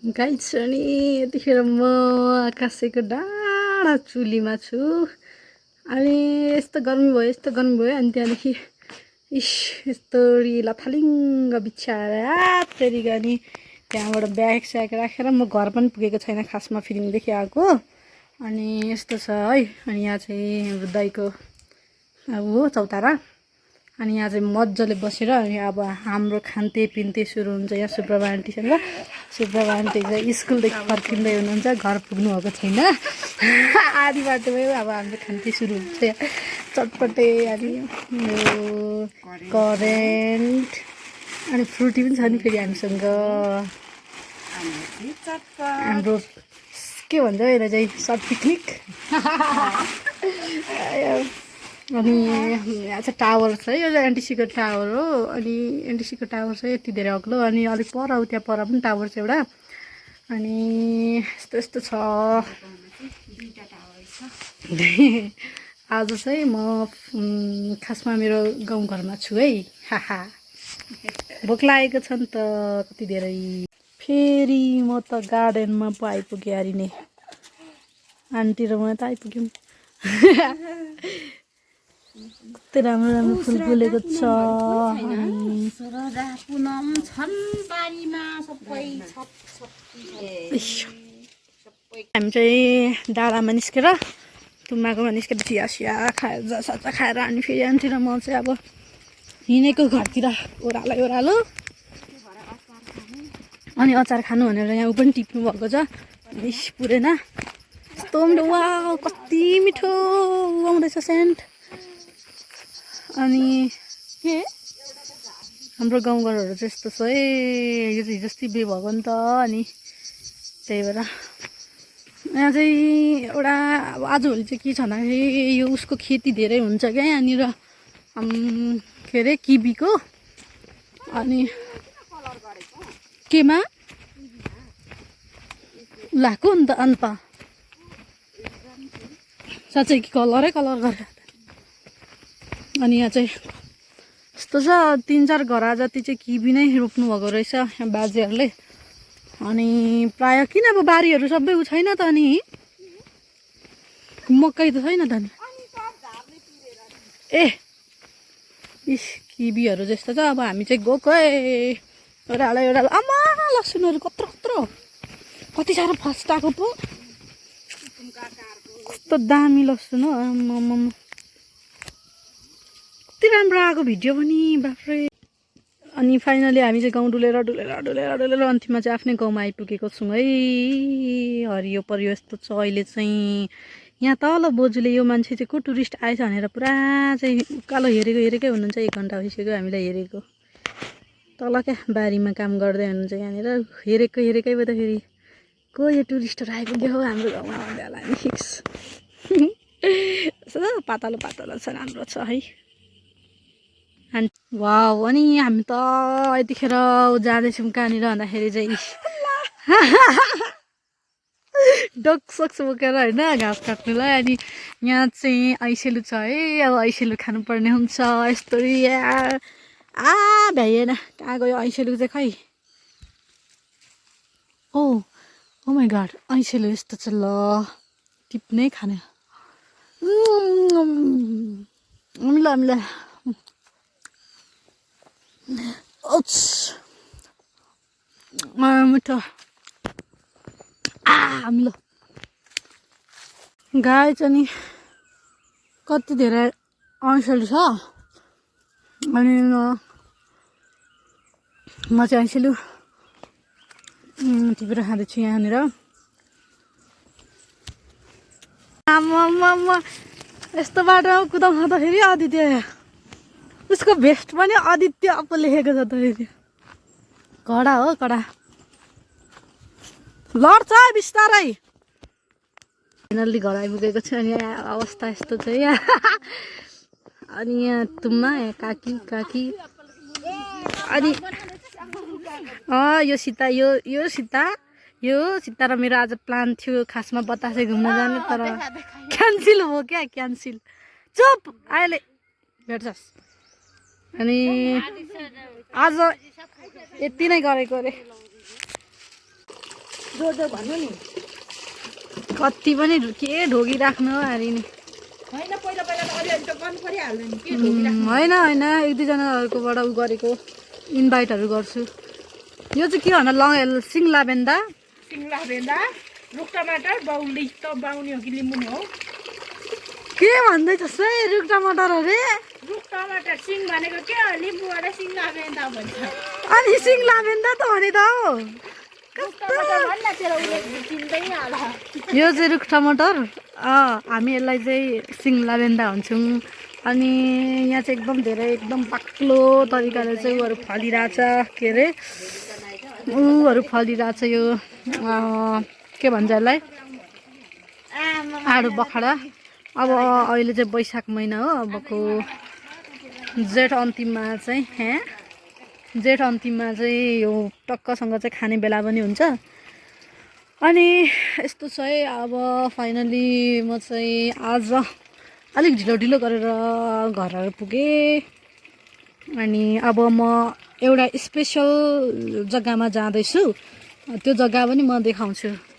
Guys अनि यतिखेर म आकाशको डाँडा चुलीमा छु। अनि यस्तो गर्मी भयो अनि त्यहाँदेखि यस्तो लथालिङ्ग बिछाएर फेरि अनि त्यहाँबाट ब्याग स्याग राखेर म घर पनि पुगेको छैन खासमा फिलिङदेखि आएको। अनि यस्तो छ है। अनि यहाँ चाहिँ हाम्रो दाइको अब हो चौतारा। अनि यहाँ चाहिँ मजाले बसेर अनि अब हाम्रो खान्ते पिन्ते सुरु हुन्छ यहाँ सुप्रभा आन्टीसँग। सुप्रभा आन्टी चाहिँ स्कुलदेखि फर्किँदै हुनुहुन्छ, घर पुग्नु भएको छैन। आधी बाटोमै अब हाम्रो खान्ते सुरु हुन्छ चटपटे। अनि करेन्ट अनि फ्रुटी पनि छ नि फेरि हामीसँग। हाम्रो के भन्छ यसलाई चाहिँ सर्ट पिकनिक। अनि यहाँ चाहिँ टावर छ है, यो चाहिँ एनटिसीको टावर हो। अनि एनटिसीको टावर चाहिँ यति धेरै अग्लो अनि अलिक पर त्यहाँ पर पनि टावर छ एउटा। अनि यस्तो यस्तो छ। आज चाहिँ म खासमा मेरो गाउँघरमा छु है। हाहा भोक लागेको छ नि त कति धेरै। फेरि म त गार्डनमा पो आइपुगेँ अरे नै। आन्टी र म त आइपुग्यौँ। कति राम्रो राम्रो फुल फुलेको छ। हामी चाहिँ डाँडामा निस्केर तुम्बाकोमा निस्केर चिया सिया खाएर जसा खाएर अनि फेरि आन्टी र म चाहिँ अब हिँडेको घरतिर ओह्रालो। अनि अचार खानु भनेर यहाँ ऊ पनि टिप्नु भएको छ। पुरेन यस्तो मिठो। वाउ कति मिठो आउँदैछ सेन्ट। अनि के हाम्रो गाउँघरहरू चाहिँ यस्तो छ है। यो चाहिँ हिजोस्ति बिहे भएको नि त। अनि त्यही भएर यहाँ चाहिँ एउटा अब आजभोलि चाहिँ के छ भन्दाखेरि यो उसको खेती धेरै हुन्छ क्या यहाँनिर। के अरे किबीको। अनि केमा लाएको नि त अन्त साँच्चै कि कलर गरेर। अनि यहाँ चाहिँ यस्तो छ 3-4 घर जति चाहिँ किबी नै रोप्नु भएको रहेछ यहाँ बाजेहरूले। अनि प्रायः किन अब बारीहरू सबै उ छैन त। अनि मकै त छैन त नि। इस किबीहरू जस्तो छ। अब हामी चाहिँ गएको एउटा आमा लसुनहरू कत्रो कति साह्रो फर्स्ट आएको पो। कस्तो दामी लसुन हो आम्मामा। कति राम्रो आएको भिडियो पनि बाफ्रे। अनि फाइनली हामी चाहिँ गाउँ डुलेर अन्तिममा चाहिँ आफ्नै गाउँमा आइपुगेको छौँ है। हरियो परियो यस्तो छ अहिले चाहिँ। यहाँ तल बोजूले यो मान्छे चाहिँ को टुरिस्ट आएछ भनेर पुरा चाहिँ उकालो हेरेकै हुनुहुन्छ। 1 घन्टा भइसक्यो हामीलाई हेरेको। तल क्या बारीमा काम गर्दै हुनुहुन्छ यहाँनिर। हेरेकै भयो त फेरि को यो टुरिस्टहरू आइपुग्यो हो हाम्रो गाउँमा भन्दै होला नि फिक्स। पातलो छ राम्रो छ है। वाउ अनि हामी त यतिखेर जाँदैछौँ कहाँनिर भन्दाखेरि चाहिँ डक्सक्स बोकेर होइन घाँस काट्नुलाई। अनि यहाँ चाहिँ ऐसेलु छ है। अब ऐसेलु खानुपर्ने हुन्छ यस्तो यार। भ्याइएन कहाँ गयो ऐसेलु चाहिँ खै। ओ माई गड ऐसेलु यस्तो छ ल टिप्नै खाने। मिला मिठो मिलो गाई चाहिँ नि कति धेरै ऐसेलु छ। अनि म चाहिँ ऐसेलु टिपेर खाँदैछु यहाँनिर। आम्मामा यस्तो बाटोमा कुदाउँदाखेरि आदित्य उसको भेस्ट पनि आदित्य पो लेखेको छ त फेरि। कडा हो कडा लड्छ बिस्तारै। फाइनल्ली घर आइपुगेको छु। अनि अवस्था यस्तो छ यहाँ। अनि यहाँ तुम्मा यहाँ काकी अनि यो सीता यो सीता र मेरो आज प्लान थियो खासमा बतासे घुम्न जाने तर क्यान्सिल हो क्या। क्यान्सिल चुप अहिले भेट्छस्। अनि आज यति नै गरेको अरे। जोड्यो भन्नु नि कति पनि के ढोगिराख्नु अरे नि होइन पहिला पहिला त अलिअलि त गर्नु परिहाल्यो नि के ढोगिराख्नु होइन होइन एक दुईजनाहरूकोबाट उ गरेको इन्भाइटहरू गर्छु यो चाहिँ के भन सिङ्ला बेन्दा सिङ्ला भेन्दा रुख टमाटर बाउली त बाउनी हो कि लिम्बुनी हो के भन्दैछ सै रुख टमाटर अरे रुख टमाटर सिङ भनेको के हो लिम्बूबाट सिङ्ला भेन्दा भन्छ अनि सिङ्ला बेन्दा त भने त हो रुख टमाटर भन्न तेरो उसले चिन्दै हाल यो चाहिँ रुख टमाटर हामी यसलाई चाहिँ सिङ्ला बेन्दा भन्छौँ अनि यहाँ चाहिँ एकदम धेरै एकदम बाक्लो तरिकाले चाहिँ उहरू फलिरहेछ के अरे ऊहरू फलिरहेछ यो के भन्छ यसलाई आडु बखडा अब अहिले चाहिँ वैशाख महिना हो अबको जेठ अन्तिममा चाहिँ जेठ अन्तिममा चाहिँ यो टक्कसँग चाहिँ खाने बेला पनि हुन्छ अनि यस्तो छ है अब फाइनली म चाहिँ आज अलिक ढिलो ढिलो गरेर घरहरू पुगेँ अनि अब म एउटा स्पेसल जग्गामा जाँदैछु त्यो जग्गा पनि म देखाउँछु